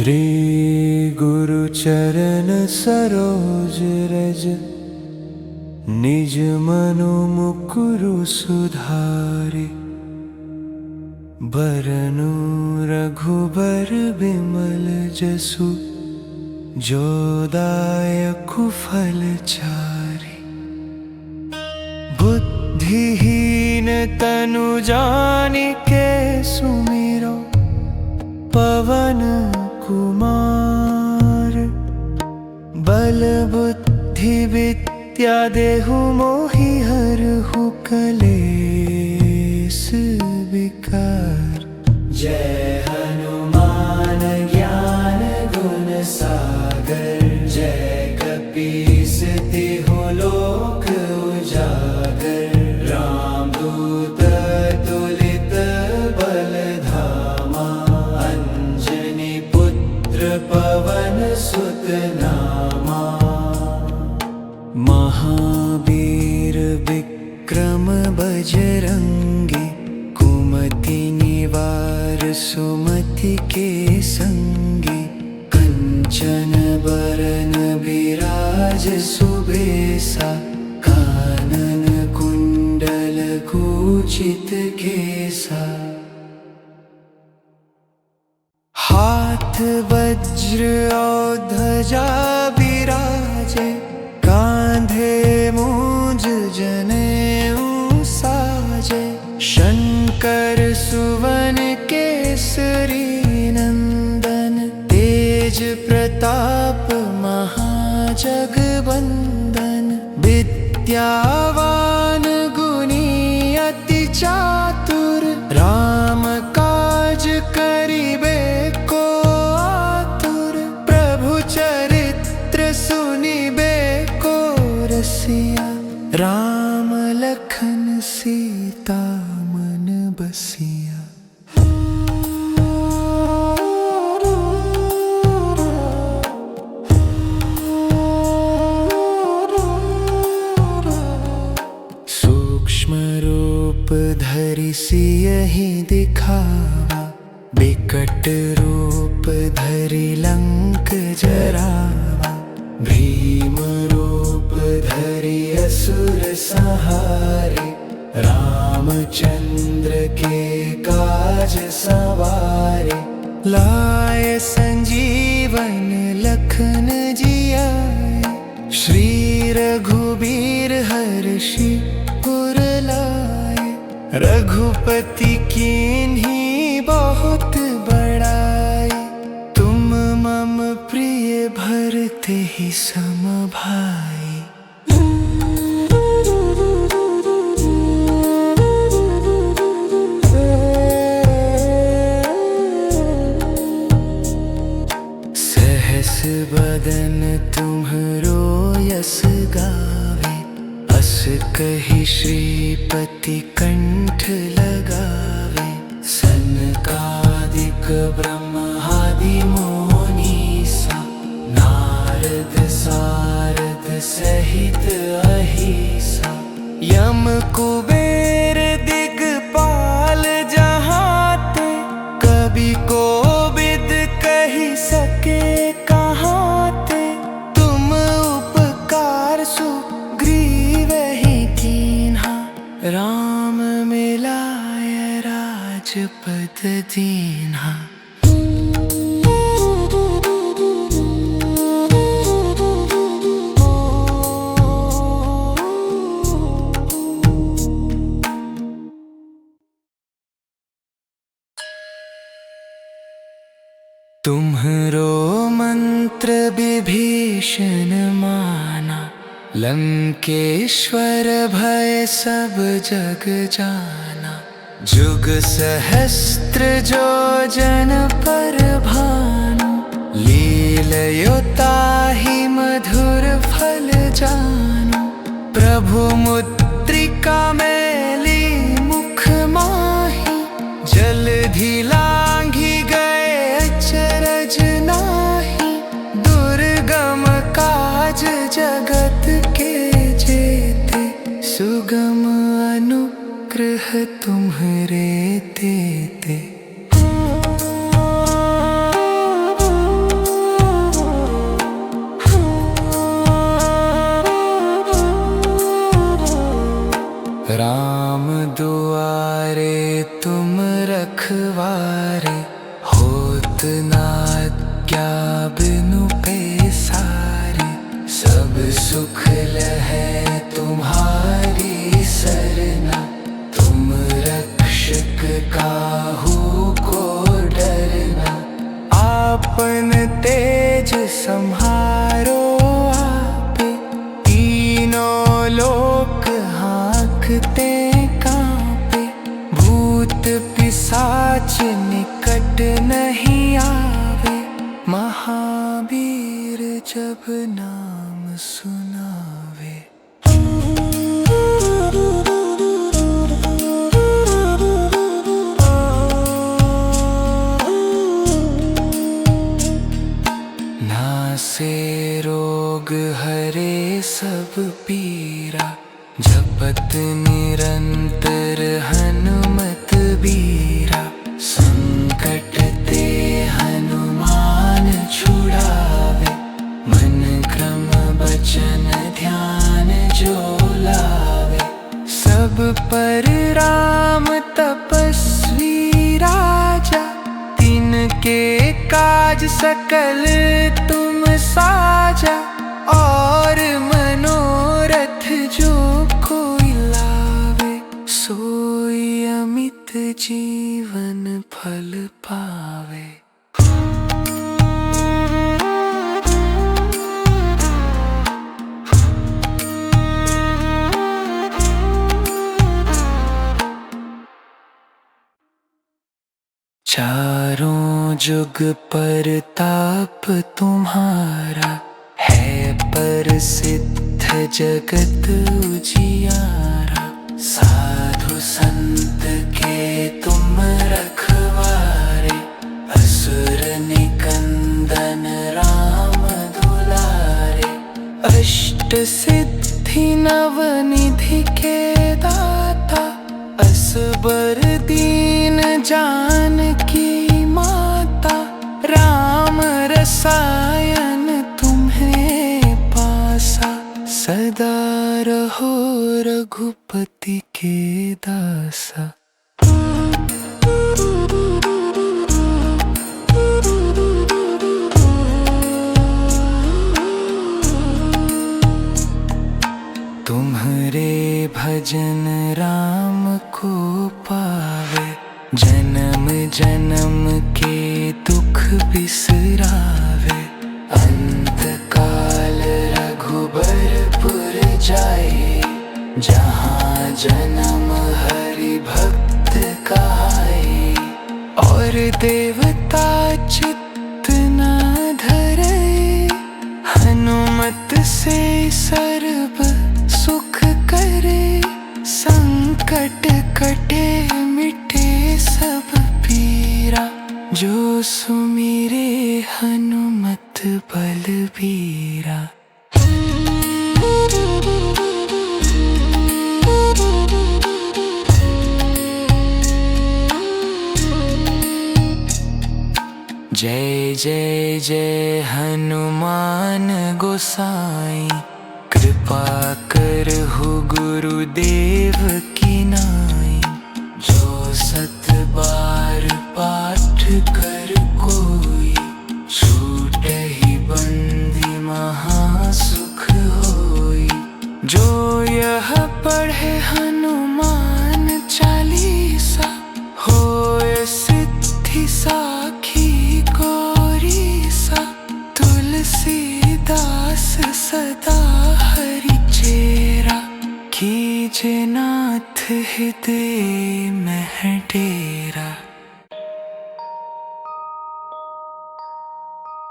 श्री गुरु चरण सरोज रज, निज मनु मुकुरु सुधारे। बरनु रघुबर बिमल जसु, जो दायकु फल चारि। बुद्धिहीन तनु जानिके सुमिरो, पवन कुमार। बल बुद्धि विद्या देहु मोहि हरहु कलेस विकार। जय हनुमान ज्ञान गुण सागर, जय कपीस तिहु लोक उजागर। रामदूत तुलित बल धामा, अंजनी पुत्र पवन सुत नामा। महावीर विक्रम बजरंगी, कुमति निवार सुमति के संगी। कंचन बरन बिराज सुबेसा, कानन कुंडल कुचित केसा। हाथ वज्र और ध्वजा बिराजे, कांधे मूंज जनेऊ साजे। शंकर सुवन केसरी नंदन, तेज प्रताप महाजगवंदन। विद्यावान गुणी अति चातुर, राम काज करिबे को आतुर। प्रभु चरित्र सुनिबे को रसिया, राम लखन सीता मन बसिया। सूक्ष्म रूप धरि सियहि दिखावा, बिकट रूप धरि लंक जरावा। भीम रूप धरि असुर संहारे, रामचंद्र के काज सवारे। लाए संजीवन लखन जियाए, श्री रघुबीर हर्षि उर लाए। रघुपति कीन्ही बहुत बड़ाई, तुम मम प्रिय भरते ही सम भाई। सहस बदन तुम्हरो यस गावे, अस कहि श्रीपति कंठ लगावे। सनकादिक ब्रह्मादि मुनीसा, नारद सारद सहित अहिसा। यम कुबेर दिगपाल जहाते, कवि कोविद कहि सके कहाते। तुम उपकार सुग्रीवहि कीन्हा, राम मिलाय राजपद दीन्हा। तुम्हरो मंत्र विभीषण माना, लंकेश्वर भय सब जग जाना। जुग सहस्त्र जो जन पर भानु, लील्यो ताहि मधुर फल जानु। प्रभु मुद्रिका मेली मुख माहि, जलधि लांघि गए अचरज नाही। दुर्गम काज जगत के जेते, सुगम अनुग्रह तुम्हरे तेते। राम दुआरे तुम रखवारे, होत नाथ क्या बिनु पैसारे। सब सुख लहै तुम्हारी सरना, तुम रक्षक काहू को डरना। आपन तेज संहारो आपे, तीनों लोक हाँकते कांपे। भूत पिशाच निकट नहीं आवे, महावीर जब नाम सुनावे। नासे रोग हरे सब पीरा, जपत निरंतर हनुमत बीरा। संकट ते हनुमान छुड़ावे, मन क्रम बचन ध्यान जो लावे। सब पर राम तपस्वी राजा, तिनके काज सकल तुम साजा। और मनोरथ जो कोई लावे, सोई अमित जीवन फल पावे। चारों जुग परताप तुम्हारा, है प्रसिद्ध जगत उजियारा। साधु संत के तुम रखवारे, असुर निकंदन राम दुलारे। अष्ट सिद्धि नवनिधि के दाता, असबर दीन जानकी माता। राम रसायन तुम्हें पासा, सदा रहो रघुपति के दासा। तुम्हारे भजन राम को पावे, जन्म जन्म के दुख बिसरावे। अंत काल रघुबरपुर जाए, जहाँ जन्म हरि भक्त कहाए। और देवता चित्त न धरे, हनुमत से सर्व सुख करे। संकट कटे मिटे सब पीरा, जो सुमिरे हनुमत बलबीरा। जय जय जय हनुमान गोसाई, कृपा करहु गुरुदेव की नाई। जो सत बार पाठ कर कोई, छूटहि बंदी महासुख होई। जो यह पढ़े हनुमान चालीसा, होय सिद्धि साखी गौरीसा। तुलसीदास सदा हरि चेरा, कीजे नाथ हृदय में डेरा।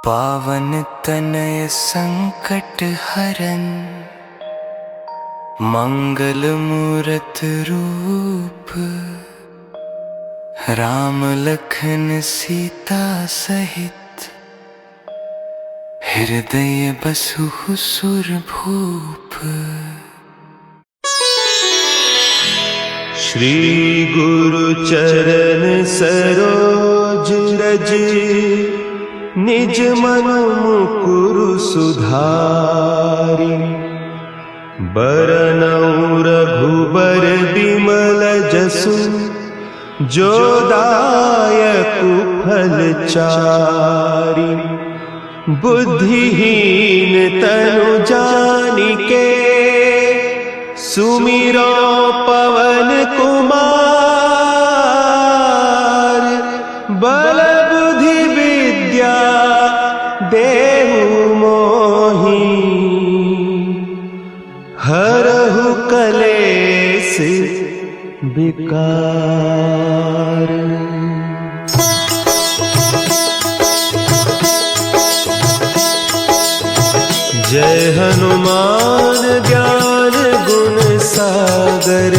पावन तनय संकट हरन, मंगल मूरत रूप। राम लखन सीता सहित, हृदय बसहु सुरभूप। श्री गुरु चरण सरोज रज, निज मन मुकुरु सुधारि। बरनउँ रघुबर बिमल जसु, जो दायकु फल चारि। बुद्धिहीन तनु जानिके, सुमिरो पवन कुमार। बल बुद्धि विद्या देहु मोहि, हरहु कलेस विकार। जय हनुमान ज्ञान गुण सागर,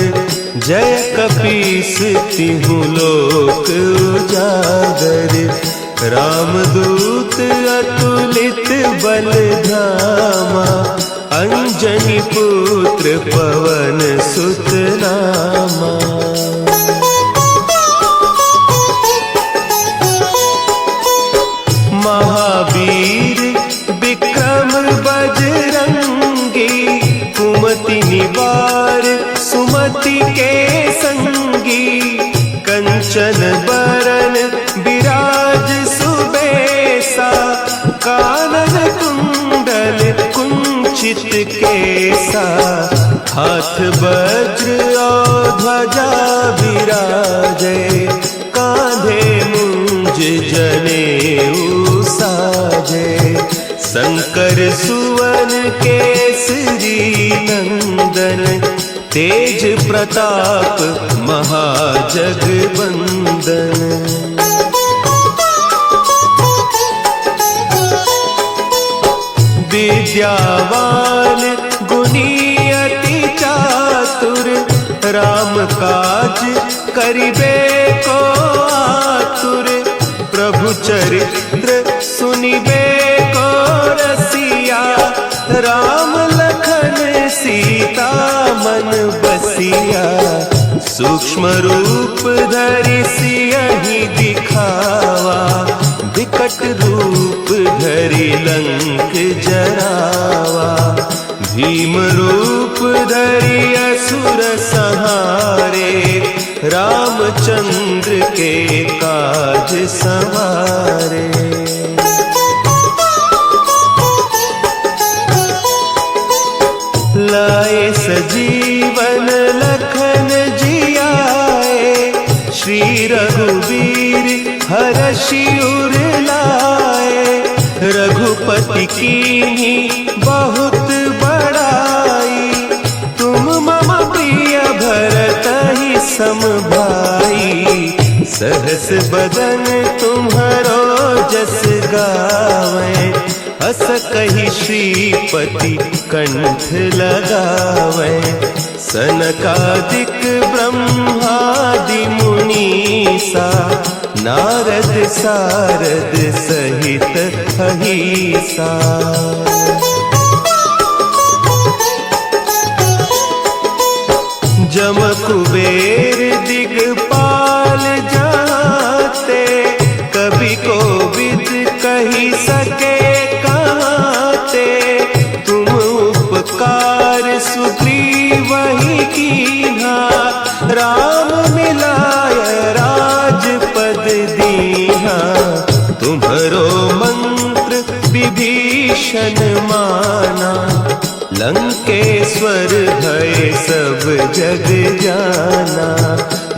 जय कपीस तिहु लोक उजागर। रामदूत अतुलित बल धामा, अंजनी पुत्र पवन सुत नामा। महावीर विक्रम बजरंगी, कुमति निवार सुमति के संगी। कंचन बरन विराज सुबेसा, कानन कुंडल कुंचित केसा। हाथ वज्र और ध्वजा विराजे, कांधे मुंज जनेऊ साजे। शंकर सुवन केसरी नंदन, तेज प्रताप महाजगवंदन। विद्यावान गुणी अति चातुर, राम काज करिबे को आतुर। प्रभु चरित्र सुनिबे को रसिया, राम लखन सीता मन बसिया। सूक्ष्म रूप धरि सियहि दिखावा, विकट रूप धरि लंक जरावा। भीम रूप धरि असुर संहारे, रामचंद्र के काज संवारे। लाए सजीवन लखन जियाए, श्री रघुवीर हरषि उर लाए। रघुपति कीन्ही बहुत बड़ाई, तुम मम प्रिय भरतहि सम भाई। सहस बदन तुम्हरो जस गावें, हस कहि श्रीपति कंठ लगावें। सनकादिक ब्रह्मादि मुनीसा, नारद सारद सहित अहीसा। जम कुबेर दिगपाल जाते, कवि कोविद कही सके कहते। तुम उपकार सुग्रीवहि कीन्हा, राम मिलाय राजपद दीन्हा। तुम्हरो मंत्र विभीषण माना, लंकेश्वर भय सब जग जाना।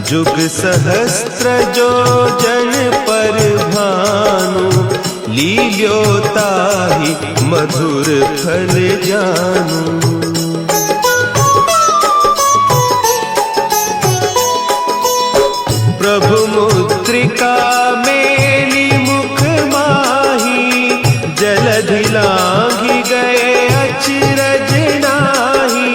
जुग सहस्त्र जो जन पर भानु, लील्यो ताहि मधुर फल जानू। प्रभु मुद्रिका मेली मुख माही, जलधि लांघि गए अचरज नाही।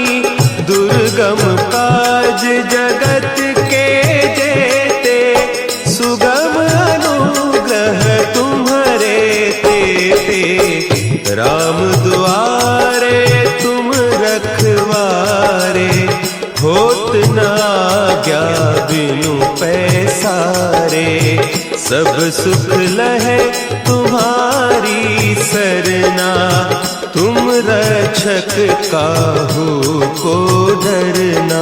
दुर्गम काज जगत के जेते, सुगम अनुग्रह तुम्हरे तेते। राम दुआरे तुम रखवारे, होत न आज्ञा बिनु पैसारे। सब सुख लहे तुम्हारी सरना, तुम रक्षक काहू को डरना।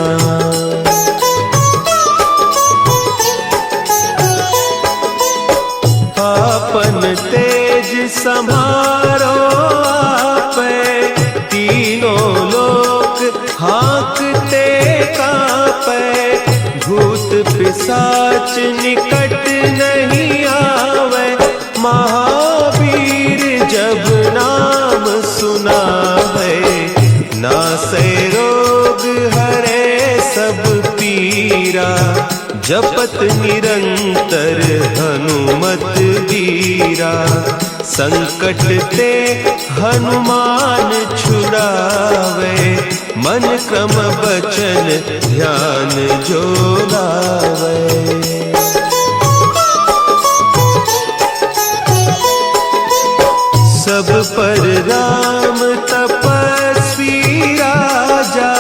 आपन तेज संभारो आपे, तीनों लोक हाँकते कांपे। भूत पिशाच निकट नहीं आवे, महावीर जब नाम सुनावे। नासे रोग हरे सब पीरा, जपत निरंतर हनुमत वीरा। संकट ते हनुमान छुड़ावे, मन क्रम बचन ध्यान जो लावे। सब पर राम तपस्वी राजा,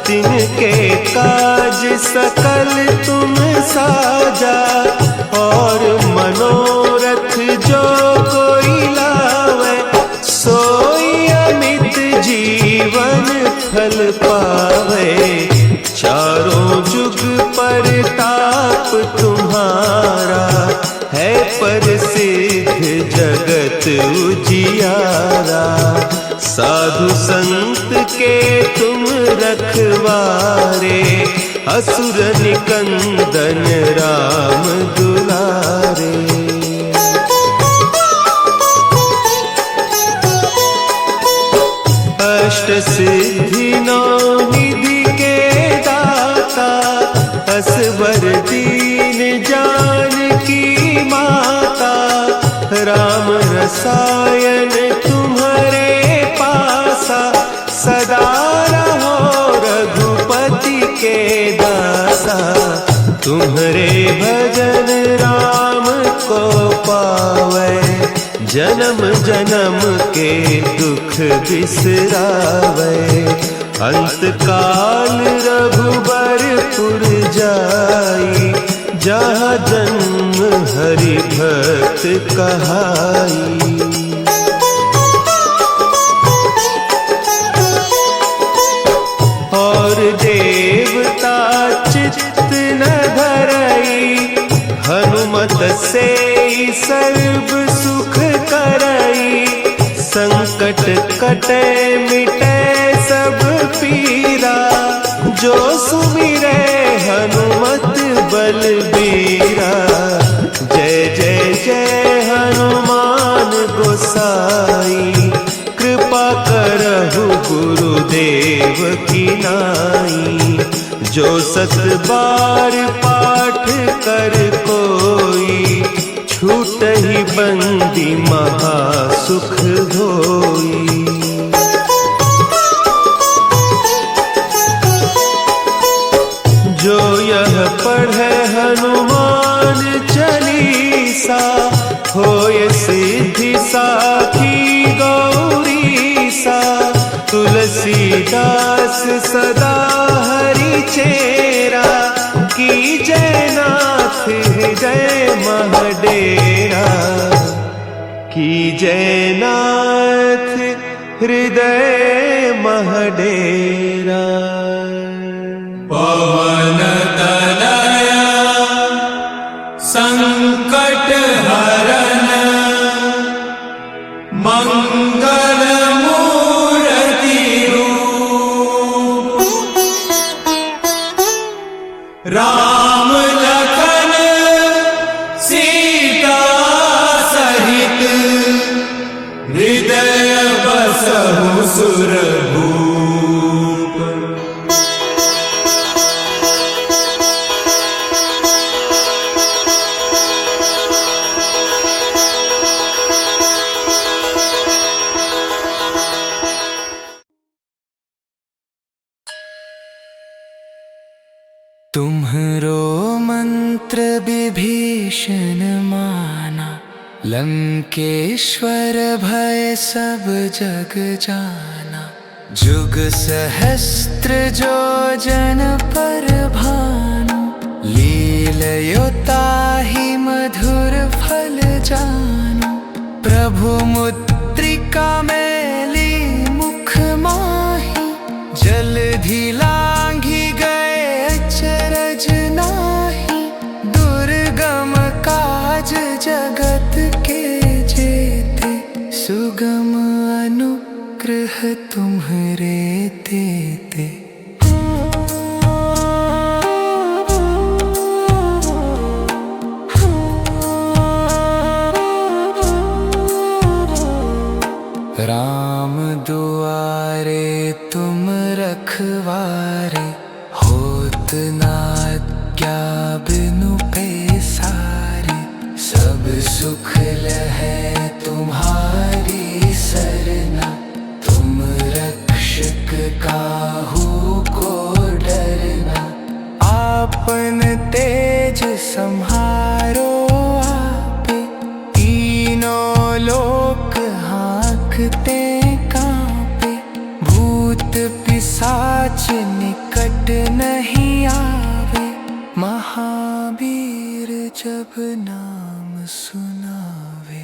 तिनके काज सकल तुम साजा। और मनोरथ जो कोई लावे, सोई अमित जीवन फल पावे। चारों जुग परताप तुम्हारा, है प्रसिद्ध जगत उजियारा। साधु संत के तुम रखवारे, असुर निकंदन राम दुलारे। अष्ट सिद्धि नौ निधि के दाता, असवर दीन जानकी माता। राम रसायन तुम्हारे पासा, सदा रहो रघुपति के दासा। तुम्हारे भजन राम को पावे, जन्म जन्म के दुख बिसरावे। अंत काल रघुबरपुर जाई, जहाँ जन्म हरि भक्त कहाई। और देवता चित्त न धरई, हनुमत से सर्व सुख करई। संकट कटे मिटे सब पीरा, जो सुमिरे हनुमत बलबीरा। जय जय जय हनुमान गोसाई, कृपा करहु गुरुदेव की नाई। जो सत बार पाठ कर कोई, छूटहि बंदी महासुख होई। जो यह पढ़े हनुमान चालीसा, होय सिद्धि साखी गौरीसा। तुलसीदास सदा हरि चेरा, की जयनाथ हृदय महडेरा। की जयनाथ हृदय महडेरा। पवन तनया संकट हरन, मंगल मूर्ति रूप। राम लखन सीता सहित, हृदय बसहु सुरभूप। तुम्हरो मंत्र विभीषण माना, लंकेश्वर भय सब जग जाना। जुग सहस्त्र जो जन पर भानु, लीलयो ताहि मधुर फल जानु। प्रभु मुद्रिका मैली मुख माहि, तुम्हरे देते। राम दुआरे तुम रखवारे, होत ना क्या बिनु पैसारे। सब सुख लहै तुम्हारी सरना, तुम रक्षक काहू को डरना। आपन तेज सम्हारो आपे, तीनों लोक हाँकते कांपे। भूत पिशाच निकट नहीं आवे, महावीर जब नाम सुनावे।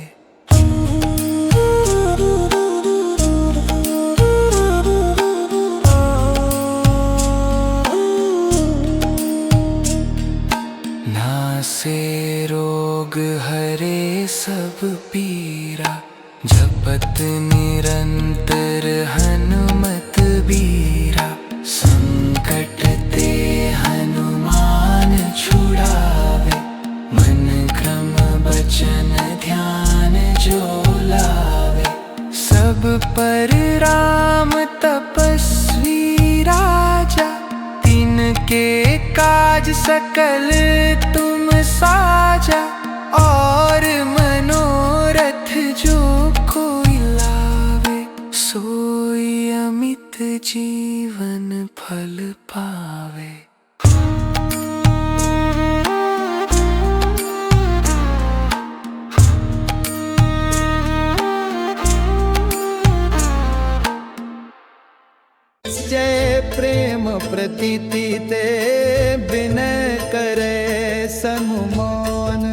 नासे रोग हरे सब पीरा, जपत निरंतर हनुमत बीरा। संकट ते हनुमान छुड़ावे, मन क्रम बचन ध्यान जो लावे। सब पर राम तपस्वी राजा, तिनके काज सकल तुम साजा। और मनोरथ जो कोई लावे, सोई अमित जीवन फल पावे। जय प्रेम प्रतीति ते विनय करे सनुमान।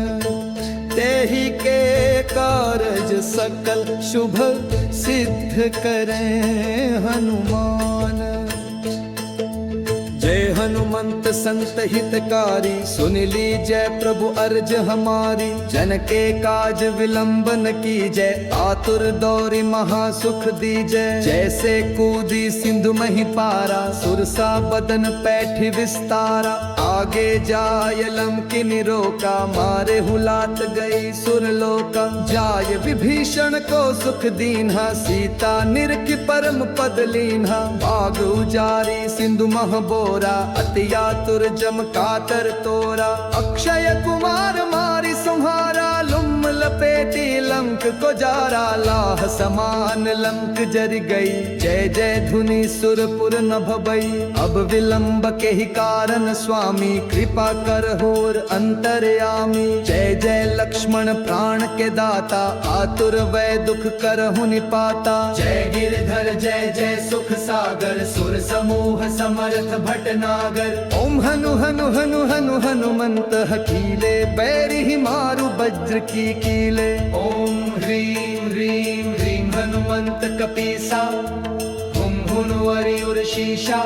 तेहि के कारज सकल शुभ सिद्ध करे हनुमान। जय हनुमंत संत हितकारी, सुन लीजय प्रभु अर्ज हमारी। जन के काज विलंब न कीजय, आतुर दौरी महासुख दीजय। जैसे कूदी सिंधु मही पारा, सुरसा बदन पैठी विस्तारा। आगे जाय लंकिनी रोका, मारे हुलात गई सुरलोका। जाय विभीषण को सुख दीन्हा, सीता निरखि परम पद लीन्हा। बाग उजारी सिंधु मह बोरा, अति आतुर जम कातर तोरा। अक्षय कुमार मारी संहारा, लुम लपेटी लंक को जारा। लाह समान लंक जर गई, जय जय धुनि सुरपुर न भबई। अब विलंब के ही कारण स्वामी, कृपा कर होर अंतर्यामी। जय जय लक्ष्मण प्राण के दाता, आतुर वै दुख करहु निपाता। जय गिरधर जय जय सुख सागर, सुर समूह समर्थ भटनागर। ओम हनु हनु हनु हनु हनुमंत हकीले, बैरि ही मारु वज्र की कीले। ओम ह्रीं ह्रीं ह्रीं हनुमंत कपीसा, हुम हुनुवरि उर्शीशा।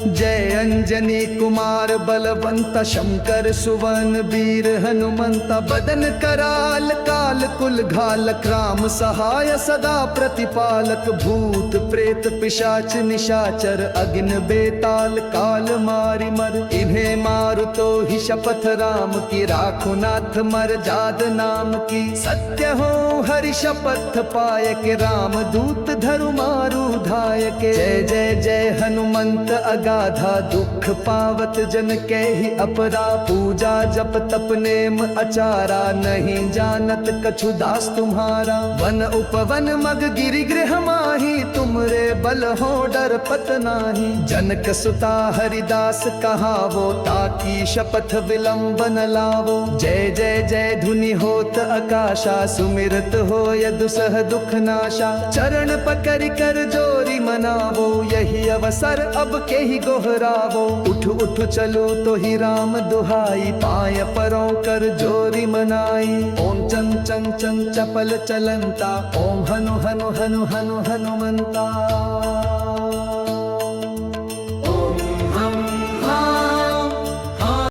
जय अंजनी कुमार बलवंत, शंकर सुवन वीर हनुमंत। बदन कराल काल कुल घालक, राम सहाय सदा प्रतिपालक। भूत प्रेत पिशाच निशाचर, अग्नि बेताल काल मारि मर। इन्हें मारु तो ही शपथ राम की, राखो नाथ मर जाद नाम की। सत्य हो हरि शपथ पाय के, राम दूत धरु मारु धाय के। जय जय जय हनुमंत अगाधा, दुख पावत जन के ही अपरा। पूजा जप तप नेम अचारा, नहीं जानत कछु दास तुम्हारा। वन उपवन मग गिरि गृह माही, तुमरे बल हो डर पत नाही। जनक सुता हरिदास कहावो, ताकी शपथ विलंब न लावो। जय जय जय धुनि होत आकाशा, सुमिरत हो दुसह दुख नाशा। चरण पकड़ कर जोरी मनावो, यही अवसर अब के ही गोहरावो। उठ उठ चलो तो ही राम दुहाई, पाय परों कर जोरी मनाई। ओम चं चं चं चपल चलंता, ओम हनु हनु हनु हनु हनुमंता।